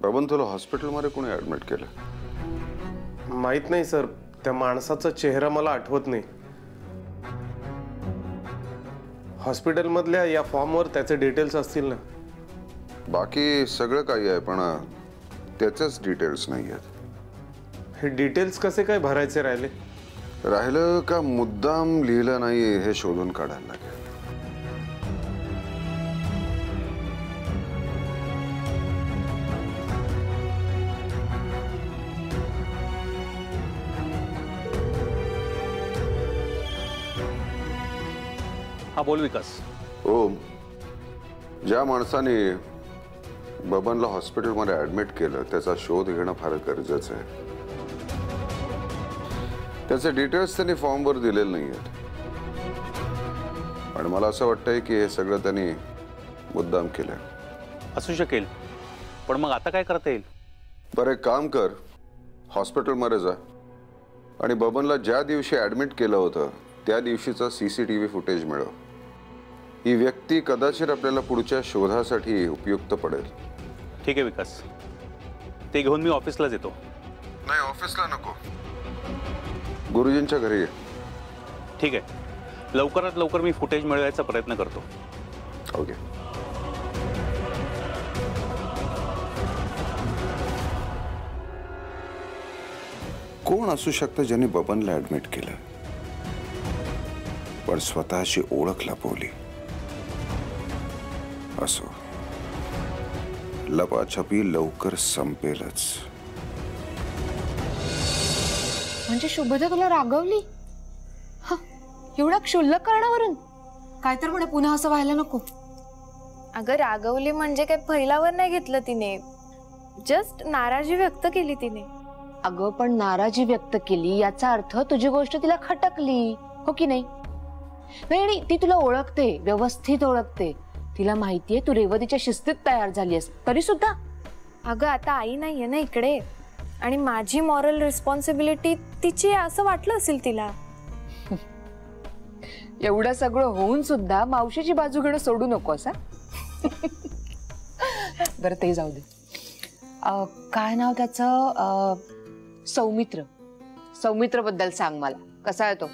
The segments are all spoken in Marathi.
बबन तुला हॉस्पिटलमध्ये कोणी ऍडमिट केलं? माहित नाही सर, त्या माणसाचा चेहरा मला आठवत नाही. हॉस्पिटलमधल्या या फॉर्मवर त्याचे डिटेल्स असतील ना? बाकी सगळं काही आहे पण त्याचेच डिटेल्स नाही आहेत. हे डिटेल्स कसे काय भरायचे राहिले? राहिलं का मुद्दाम लिहिलं नाही हे शोधून काढायला लागेल. हा बोल विकास. ओम, ज्या माणसाने बबनला हॉस्पिटलमध्ये ऍडमिट केलं त्याचा शोध घेणं फार गरजेचं आहे. त्याचे डिटेल्स त्यांनी फॉर्मवर दिलेले नाही आहेत आणि मला असं वाटतंय की हे सगळं त्यांनी मुद्दाम केलंय. असू शकेल, पण मग आता काय करता येईल? बरं, एक काम कर, हॉस्पिटलमध्ये जा आणि बबनला ज्या दिवशी ऍडमिट केलं होतं त्या दिवशीचा CCTV फुटेज मिळव. ही व्यक्ती कदाचित आपल्याला पुढच्या शोधासाठी उपयुक्त पडेल. ठीक आहे विकास, ते घेऊन मी ऑफिसलाच येतो. नाही, ऑफिसला नको, गुरुजींच्या घरी ये. ठीक आहे, लवकरात लवकर मी फुटेज मिळवायचा प्रयत्न करतो. ओके. कोण असू शकतं ज्याने बबनला ऍडमिट केलं पण स्वतःची ओळख लपवली? असो, लपाछपी लवकर संपेलच. म्हणजे शुभदा तुला रागवली? एवढा क्षुल्लक कारणावरून? काय तर म्हणे पुन्हा असं व्हायला नको. अगं रागवली म्हणजे काय पहिल्यावर नाही घेतलं तिने, जस्ट नाराजी व्यक्त केली तिने. अगं पण नाराजी व्यक्त केली याचा अर्थ तुझी गोष्ट तिला खटकली, हो की नाही? नाही, ती तुला ओळखते, व्यवस्थित ओळखते. तिला माहितीये तू रेवतीच्या शिस्तीत तयार झालीस, तरी सुद्धा. अगं आता आई नाहीये ना इकडे आणि माझी मॉरल रिस्पॉन्सिबिलिटी तिची असं वाटलं असेल तिला. एवढं सगळं होऊन सुद्धा मावशीची बाजू घेणं सोडू नको असा. बरं ते जाऊ दे. काय नाव त्याचं? सौमित्र. सौमित्र बद्दल सांग मला, कसा आहे तो?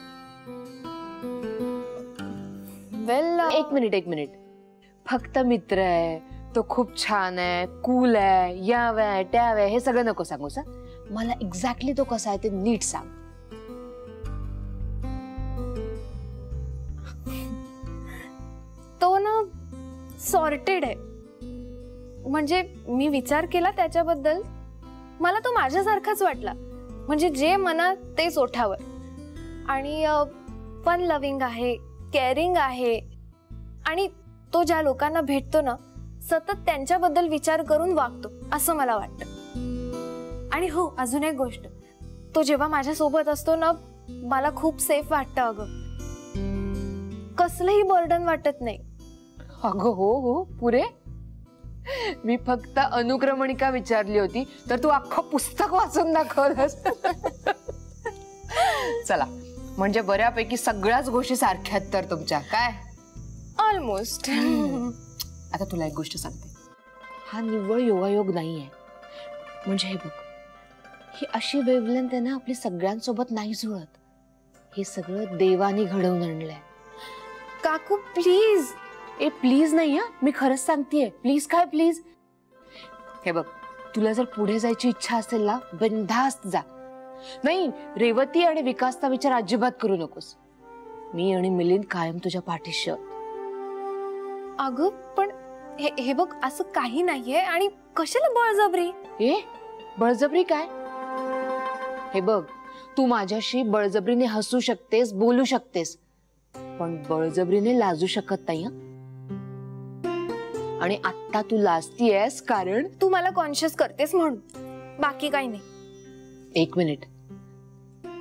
वेल एक मिनिट. फक्त मित्र आहे तो, खूप छान आहे, कूल आहे, याव आहे, ट्याव आहे, हे सगळं नको सांगू सा. मला एक्झॅक्टली तो कसा आहे ते नीट सांग. तो ना सॉर्टेड आहे. म्हणजे मी विचार केला त्याच्याबद्दल, मला तो माझ्यासारखाच वाटला. म्हणजे जे मनात तेच ओठावर. आणि फन लव्हिंग आहे, केअरिंग आहे आणि तो ज्या लोकांना भेटतो ना सतत त्यांच्याबद्दल विचार करून वागतो असं मला वाटतं. आणि हो, अजून एक गोष्ट, तो जेव्हा माझ्या सोबत असतो ना मला खूप सेफ वाटतं. अगं कसलंही बर्डन वाटत नाही. अगं हो पुरे. मी फक्त अनुक्रमणिका विचारली होती तर तू अख्खं पुस्तक वाचून दाखवलंस. चला, म्हणजे बऱ्यापैकी सगळ्याच गोष्टी सारख्या आहेत तर तुमच्या, काय? ऑलमोस्ट. आता तुला एक गोष्ट सांगते, हा निव्वळ योगायोग नाहीये. म्हणजे हे बघ, ही अशी वेवलेंथ आहे ना आपली सगळ्यांसोबत नाही जुळत. हे सगळं देवाने घडवून आणलंय. काकू प्लीज. ए प्लीज नाही, मी खरंच सांगतेय. प्लीज काय प्लीज? हे बघ, तुला जर पुढे जायची इच्छा असेल ना बिनधास्त जा. नाही, रेवती आणि विकासचा विचार अजिबात करू नकोस. मी आणि मिलिंद कायम तुझ्या पाठीशी. अगं पण हे बघ, असं काही नाहीये आणि कशाला बळजबरी? बळजबरी काय? हे बघ, तू माझ्याशी बळजबरीने हसू शकतेस, बोलू शकतेस, पण बळजबरीने लाजू शकत नाही. आणि आता तू लाजतीयस कारण तू मला कॉन्शियस करतेस म्हणून, बाकी काही नाही. एक मिनिट,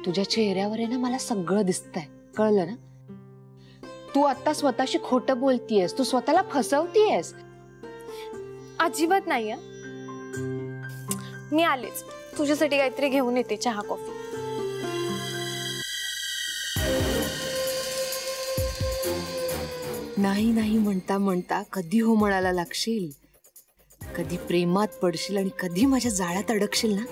तुझ्या चेहऱ्यावर आहे ना मला सगळं दिसतंय, कळलं ना? तू आता स्वतःशी खोटं बोलतीयस, तू स्वतःला फसवतीयस. अजिबात नाही. मी आलेच, तुझ्यासाठी काहीतरी घेऊन येते, चहा कॉफी. नाही नाही म्हणता म्हणता कधी हो म्हणायला लागशील. कधी प्रेमात पडशील आणि कधी माझ्या जाळ्यात अडकशील ना,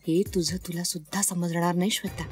हे तुझं तुला सुद्धा समजणार नाही श्वेता.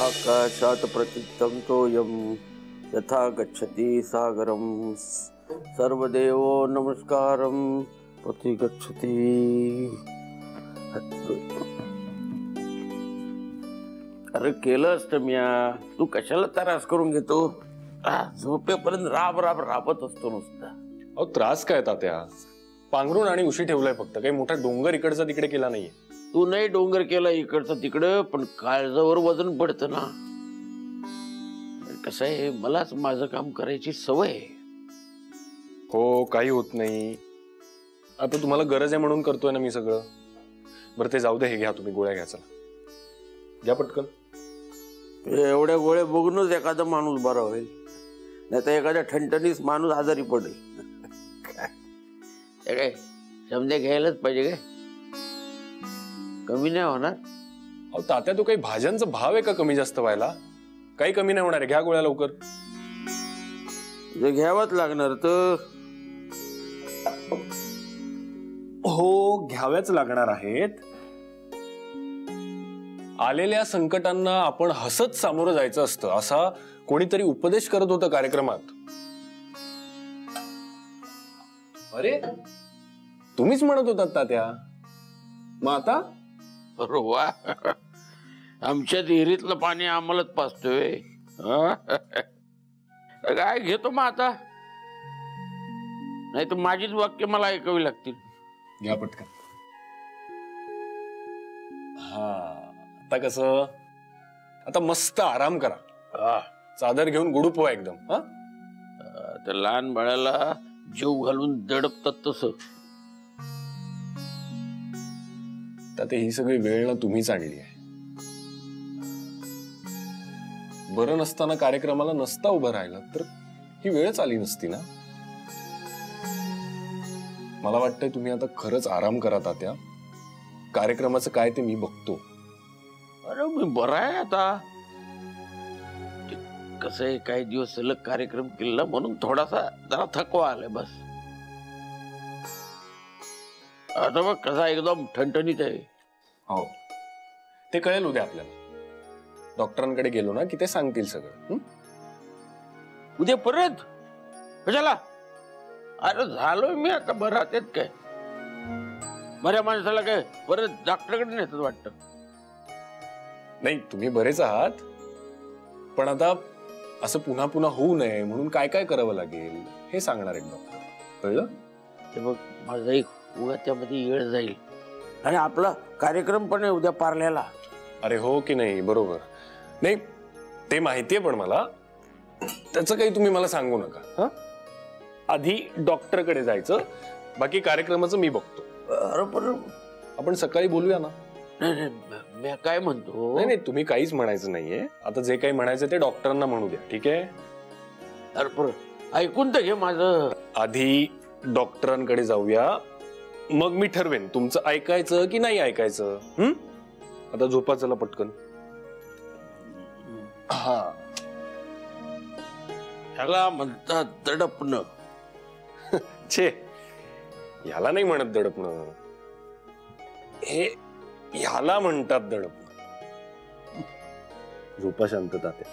आकाशात प्रतीतं तोयं यथा गच्छति सागरं सर्वदेवो नमस्कारं प्रति गच्छति. अरे केलं असतं म्या, तू कशाला त्रास करून घेतो? झोपेपर्यंत राबत असतो नुसता. अहो त्रास काय तात्या, पांघरून आणि उशी ठेवलाय फक्त, काही मोठा डोंगर इकडचा तिकडे केला नाहीये. तू नाही डोंगर केला इकडचं तिकडं, पण काळजावर वजन पडतं ना. कसं आहे, मलाच माझं काम करायची सवय आहे. हो काही होत नाही, आता तुम्हाला गरज आहे म्हणून करतोय ना मी सगळं. बरं ते जाऊ दे, हे घ्या तुम्ही गोळ्या घ्या, चला घ्या पटकन. एवढ्या गोळ्या बघूनच एखादा माणूस बरा होईल, नाही तर एखाद्या ठणठणीस माणूस आजारी पडेल. काय समजा घ्यायलाच पाहिजे, काय कमी नाही होणार. अहो तात्या, तो काही भाज्यांचा भाव आहे का कमी जास्त व्हायला? काही कमी नाही होणार आहे, घ्या गोळ्या लवकर. जे घ्यावाच लागणार तर. हो घ्याव्याच लागणार आहेत. आलेल्या संकटांना आपण हसत सामोरं जायचं असतं, असा कोणीतरी उपदेश करत होता कार्यक्रमात. अरे तुम्हीच म्हणत होतात तात्या, मग आता? अरे वा, आमच्या विहिरीतलं पाणी आम्हालाच पाजतोय. काय घेतो मग आता, नाही तर माझीच वाक्य मला ऐकावी लागतील. घ्या पटकन. हा आता कसं, आता मस्त आराम करा, चादर घेऊन गुडूप एकदम. हा त्या लहान बाळाला जीव घालून दडपतात तसं. तर ही सगळी वेळ ना तुम्हीच आणली आहे. बरं नसताना कार्यक्रमाला नसता उभं राहिलं तर ही वेळच आली नसती ना. मला वाटतंय तुम्ही आता खरंच आराम करा तात्या. कार्यक्रमाचं काय ते मी बघतो. अरे मी बरा आहे आता. कसं आहे, काही दिवस सलग कार्यक्रम केला म्हणून थोडासा जरा थकवा आलाय बस. आता बघ कसा एकदम ठणठणीत आहे. हो ते कळेल उद्या आपल्याला. डॉक्टरांकडे गेलो ना की ते सांगतील सगळं. उद्या परत कशाला? अरे झालोय मी आता बरा. त्यात काय, बऱ्या माणसाला काय परत डॉक्टरकडे नेतात वाटतं. नाही तुम्ही बरेच आहात, पण आता असं पुन्हा पुन्हा होऊ नये म्हणून काय काय करावं लागेल हे सांगणार एक डॉक्टर. कळलं? ते बघ माझा एक उगा त्यामध्ये येळ जाईल आणि आपला कार्यक्रम पण आहे उद्या पार्ल्याला. अरे हो की नाही, बरोबर. नाही ते माहितीये, पण मला त्याचं काही तुम्ही मला सांगू नका. हा आधी डॉक्टरकडे जायचं, बाकी कार्यक्रमाचं मी बघतो. अरे पण आपण सकाळी बोलूया ना. नाही मी काय म्हणतो. नाही नाही तुम्ही काहीच म्हणायचं नाहीये. आता जे काही म्हणायचं ते डॉक्टरांना म्हणू द्या, ठीक आहे? अरे पण ऐकून तर घे माझं. आधी डॉक्टरांकडे जाऊया, मग मी ठरवेन तुमचं ऐकायचं की नाही ऐकायचं. आता झोपा चला पटकन. हा ह्याला म्हणतात दडपणं. छे, ह्याला नाही म्हणत दडपणं, हे ह्याला म्हणतात दडपणं. झोपा शांतता ते.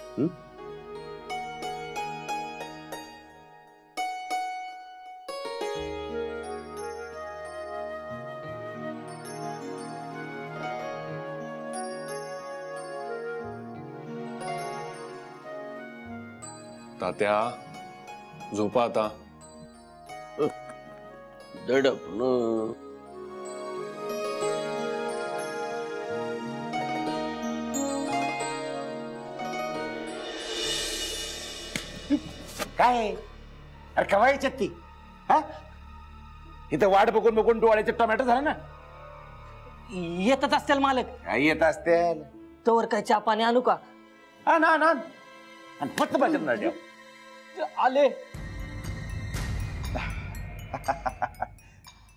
तात्या झोपा आता. दडपण. काय अरे कवा याच्यात ती हा इथं वाट बघून बघून डोळ्याचे टोमॅटो झाले ना. येतच असतील मालक. काय येत असतील तोवर काय चहा पाणी आणू का? हा ना ना आणि फक्त पाहिजे ना ठेव. आले.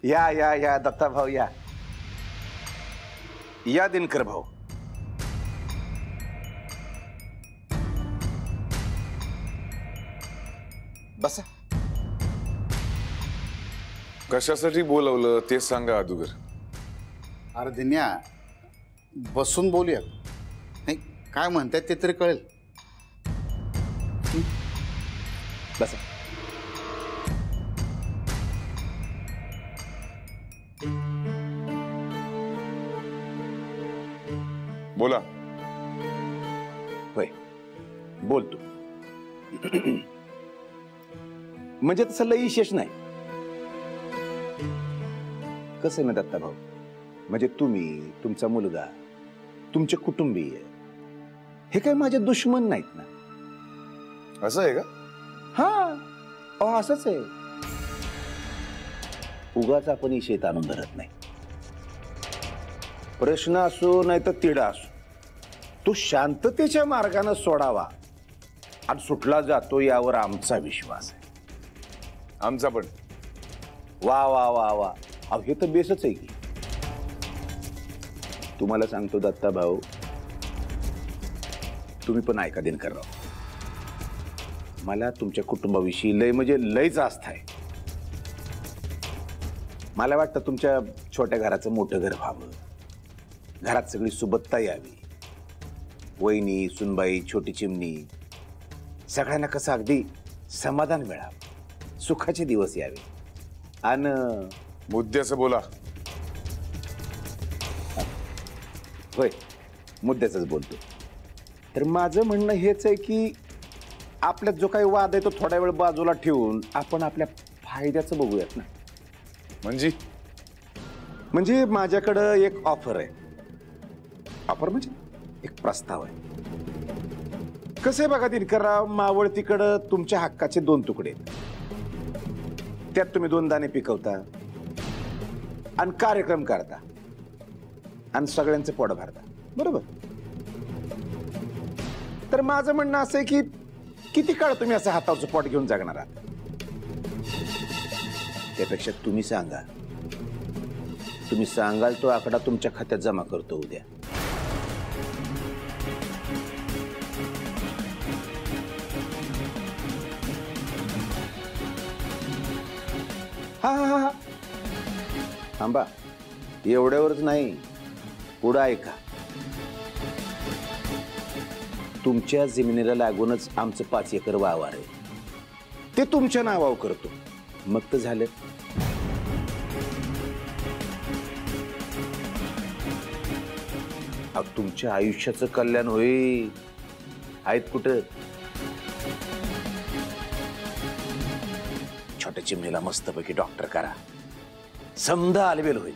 या या या दत्ता भाऊ या या दिनकर भाऊ. बसा. कशासाठी बोलवलं ते सांगा अदुगर. अरे दिन्या बसून बोलूया. नाही काय म्हणतात ते तरी कळेल. बसा. बोला. होय बोलतो. म्हणजे तसं लई विशेष नाही. कसं आहे ना दत्ता भाऊ, म्हणजे तुम्ही, तुमचा मुलगा, तुमचे कुटुंबीय हे काही माझे दुश्मन नाहीत ना. असं आहे का? हा असंच आहे. उगाच आपण ही शेत आणून धरत नाही. प्रश्न असो नाही तर तिडा असो, तो शांततेच्या मार्गाने सोडावा आणि सुटला जातो यावर आमचा विश्वास आहे. आमचा पण. वा वा वा वा. अहो हे तर बेसच आहे की. तुम्हाला सांगतो दत्ता भाऊ, तुम्ही पण ऐका दिनकरराव, मला तुमच्या कुटुंबाविषयी लय म्हणजे लयच आस्था आहे. मला वाटतं तुमच्या छोट्या घराचं मोठं घर व्हावं, घरात सगळी सुबत्ता यावी, वहिनी, सुनबाई, छोटी चिमणी सगळ्यांना कसं अगदी समाधान मिळावं, सुखाचे दिवस यावे. आणि मुद्द्याचं बोला. होय मुद्द्याचंच बोलतो. तर माझं म्हणणं हेच आहे की आपल्यात जो काही वाद आहे तो थोडा वेळ बाजूला ठेवून आपण आपल्या फायद्याचं बघूयात ना. म्हणजे माझ्याकडं एक ऑफर आहे. ऑफर म्हणजे एक प्रस्ताव आहे. कसं आहे बघा दिनकरराव, मावळतीकडं तुमच्या हक्काचे 2 तुकडे आहेत. त्यात तुम्ही 2 दाणे पिकवता आणि कार्यक्रम करता आणि सगळ्यांचं पोट भरता, बरोबर? तर माझं म्हणणं असं आहे की किती काळ तुम्ही असं हातावरचं पोट घेऊन जगणार आहात? त्यापेक्षा तुम्ही सांगाल तो आकडा तुमच्या खात्यात जमा करतो उद्या. हा थांबा, एवढ्यावरच नाही, पुढं ऐका. तुमच्या जमिनीला लागूनच आमचं 5 एकर वावर आहे, ते तुमच्या नावावर करतो. मग तर झालं. तुमच्या आयुष्याचं कल्याण होईल. आहेत कुठं? छोट्या चिमणीला मस्तपैकी डॉक्टर करा, समजा आलबेल होईल.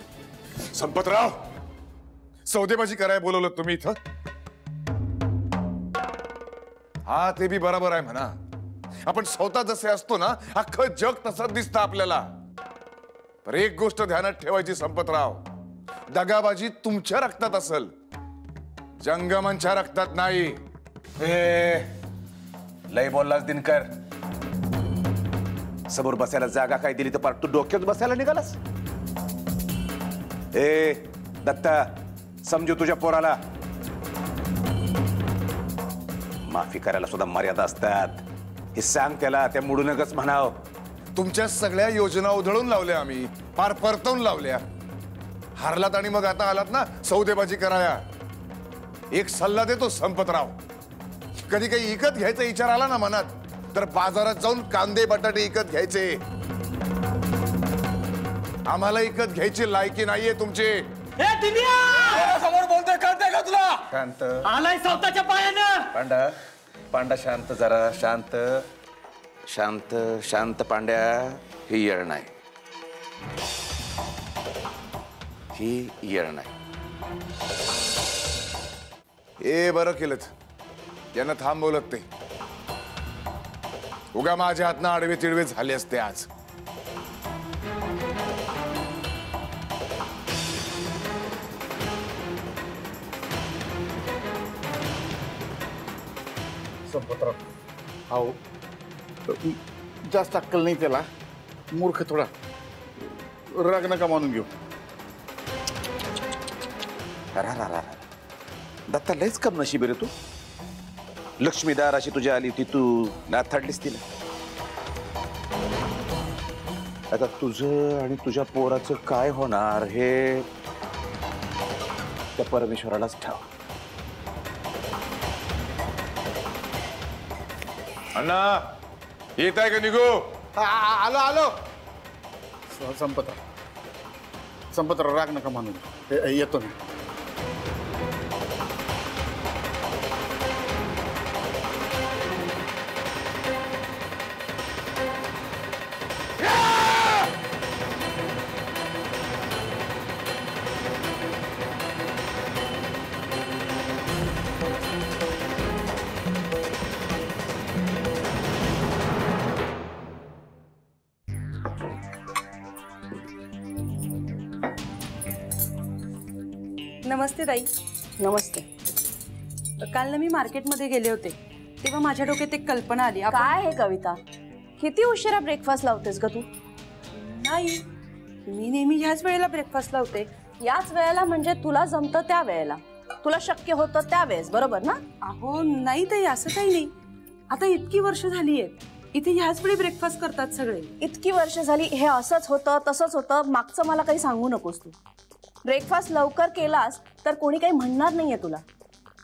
संपतराव, सौदेबाजी करायला बोलवलं तुम्ही इथं? हा ते बी बरोबर आहे म्हणा. आपण स्वतः जसे असतो ना, अख्खं जग तसंच दिसतं आपल्याला. पण एक गोष्ट ध्यानात ठेवायची संपतराव, दगाबाजी तुमच्या रक्तात असेल, जंगमांच्या रक्तात नाही. लय बोललास दिनकर. समोर बसायला जागा काय दिली तर पार तू डोक्यात बसायला निघालास. दत्ता, समजू तुझ्या पोराला. माफी करायला सुद्धा मर्यादा असतात, हे सांग त्याला. त्या मुडू नकच म्हणाव. तुमच्या सगळ्या योजना उधळून लावल्या आम्ही, पार परतवून लावल्या. हारलात आणि मग आता आलात ना सौदेबाजी कराया. एक सल्ला देतो संपतराव, कधी काही इकत घ्यायचा विचार आला ना मनात, तर बाजारात जाऊन कांदे बटाटे इकत घ्यायचे. आम्हाला इकत घ्यायची लायकी नाहीये तुमची. समोर बोलतोय, कळतंय का तुला? शांत आलाय स्वतःच्या पायानं. पांडा, शांत, जरा शांत. शांत शांत पांड्या, ही येळ नाही, ही येळ नाही. ए बरं केलंत, यांना थांबवलं ते. उगा माझ्या हातनं आडवे तिडवे झाले असते आज. संपतराव, अहो जास्त अक्कल नाही त्याला, मूर्ख थोडा. राग नका मानून घेऊ. दत्ता लयच कम नशीब रे तू. लक्ष्मीदार अशी तुझ्या आली होती, तू नाथाडलीस तिला. आता तुझं आणि तुझ्या पोराचं काय होणार हे त्या परमेश्वरालाच ठाव. अण्णा येत आहे का निघू? आलो आलो. संपतराव राग नका मानून, येतो मी. नमस्ते ताई. नमस्ते. काल ना मी मार्केटमध्ये गेले होते, तेव्हा माझ्या डोक्यात एक कल्पना आली. काय हे कविता, किती उशिरा ब्रेकफास्ट लावतेस ग तू? नाही, मी नेहमी ह्याच वेळेला ब्रेकफास्ट लावते. याच वेळेला म्हणजे तुला जमतं त्या वेळेला, तुला शक्य होतं त्यावेळेस, बरोबर ना? अहो नाही ताई, असं काही नाही. आता इतकी वर्ष झाली आहेत, इथे ह्याच वेळी ब्रेकफास्ट करतात सगळे. इतकी वर्ष झाली हे असंच होतं तसंच होतं, मागचं मला काही सांगू नकोस तू. ब्रेकफास्ट लवकर केलास तर कोणी काही म्हणणार नाहीये तुला.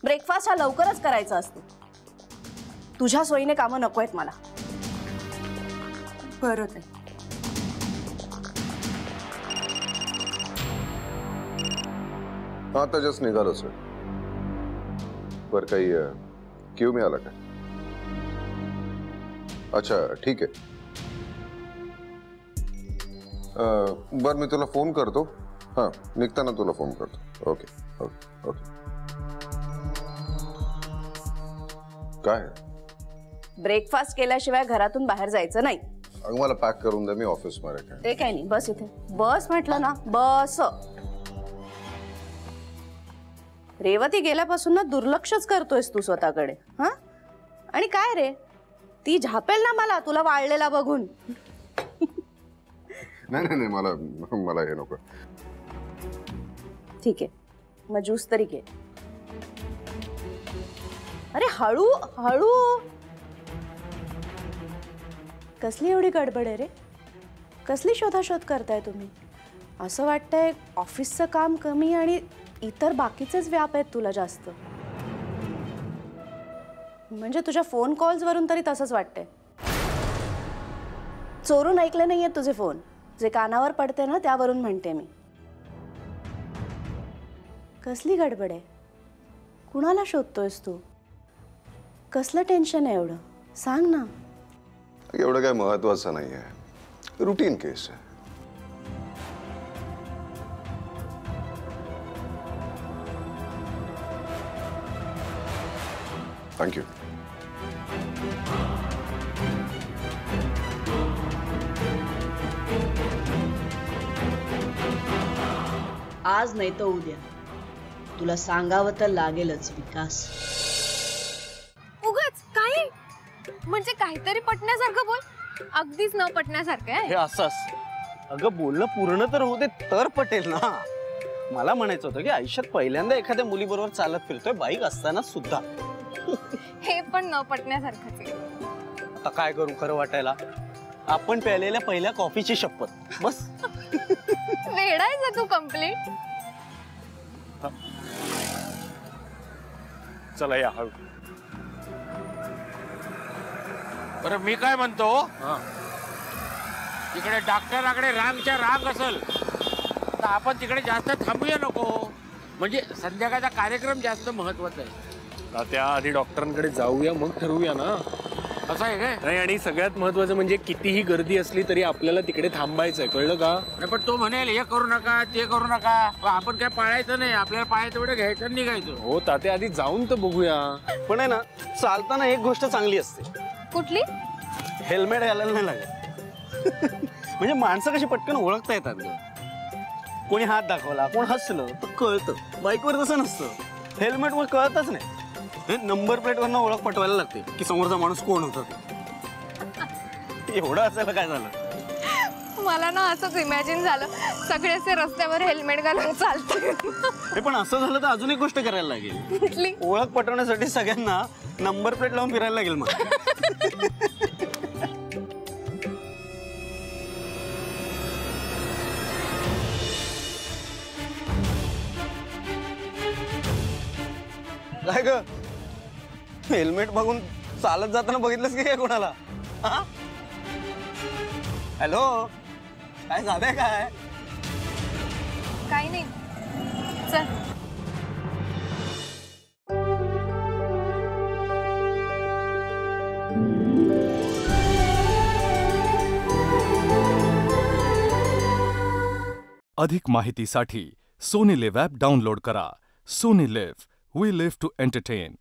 ब्रेकफास्ट हा लवकरच करायचा असतो. तुझ्या सोयीने कामं नको आहेत मला. बरं ताई. आता जस्ट निघालो सर. बर काही क्यू मिळाला काय? अच्छा ठीक आहे. बर मी तुला फोन करतो. हां निघताना तुला फोन करतो. Okay okay okay. काय ब्रेकफास्ट केल्याशिवाय घरातून बाहेर जायचं नाही. अगं मला पॅक करून दे, मी ऑफिसमध्ये काय. ते काय नाही, बस इथे बस म्हटलं ना, बस. रेवती गेल्यापासून ना दुर्लक्षच करतोयस तू स्वतःकडे. हा आणि काय रे, ती झापेल ना मला तुला वाळलेला बघून. नाही नाही मला मला हे नको. ठीक आहे, मग ज्यूस तरी घे. अरे हळू हळू. कसली एवढी गडबड आहे रे? कसली शोधाशोध करताय तुम्ही? असं वाटतंय ऑफिसचं काम कमी आणि इतर बाकीचेच व्याप आहेत तुला जास्त. म्हणजे तुझ्या फोन कॉल्स वरून तरी तसंच वाटतंय. चोरून ऐकले नाहीये तुझे फोन, जे कानावर पडते ना त्यावरून म्हणते मी. कसली गडबड आहे? कुणाला शोधतोयस तू? कसलं टेन्शन आहे एवढं? सांग ना. एवढं काय महत्वाचं नाही आहे, रुटीन केस आहे. थँक्यू. आज नाही तर उद्या तुला सांगावं तर लागेलच विकास. उगाच काही म्हणजे काहीतरी पटण्यासारखं बोल. अगदीच न पटण्यासारखं आहे हे असंच. अगं बोलणं पूर्ण तर होते तर पटेल ना. मला म्हणायचं होतं की आयुष्यात पहिल्यांदा एखाद्या मुलीबरोबर चालत फिरतोय बाईक असताना सुद्धा. हे पण न पटण्यासारखंच आहे. आता काय करू खरं वाटायला? आपण प्यालेल्या पहिल्या कॉफीची शपथ बस. वेडायचं तू कम्प्लीट. चला या हळू. बरं मी काय म्हणतो, तिकडे डॉक्टराकडे रांगच्या रांग असेल तर आपण तिकडे जास्त थांबूया नको. म्हणजे संध्याकाळचा कार्यक्रम जास्त महत्वाचा आहे. त्या आधी डॉक्टरांकडे जाऊया मग ठरवूया ना. असं आहे काय? नाही, आणि सगळ्यात महत्वाचं म्हणजे कितीही गर्दी असली तरी आपल्याला तिकडे थांबायचंय, कळलं का? नाही, पण तो म्हणेल हे करू नका ते करू नका, पण आपण काय पाळायचं नाही, आपल्याला पाय तेवढे घ्यायचं आणि निघायचं. हो तात्या, आधी जाऊन तर बघूया. पण आहे ना, चालताना एक गोष्ट चांगली असते, कुठली? हेल्मेट घालायला नाही लागत. म्हणजे माणसं कशी पटकन ओळखता येतात ग. कोणी हात दाखवला, कोण हसलं तर कळतं. बाईकवर तसं नसतं, हेल्मेटवर कळतच नाही. नंबर प्लेटवरनं ओळख पटवायला लागते की समोरचा माणूस कोण होता. एवढं असायला काय झालं? मला ना असंच इमॅजिन झालं, सगळे असे रस्त्यावर हेल्मेट घालून चालतात. हे पण असं झालं तर अजून एक गोष्ट करायला लागेल. कुठली? ओळख पटवण्यासाठी सगळ्यांना नंबर प्लेट लावून फिरायला लागेल मग. काय ग, हेल्मेट बघून चालत जाताना बघितलंस की काय कोणाला? हॅलो, काय झालंय काय? काही नाही, चल. अधिक माहितीसाठी सोनी लिव्ह ॲप डाउनलोड करा. Sony LIV, we live to entertain.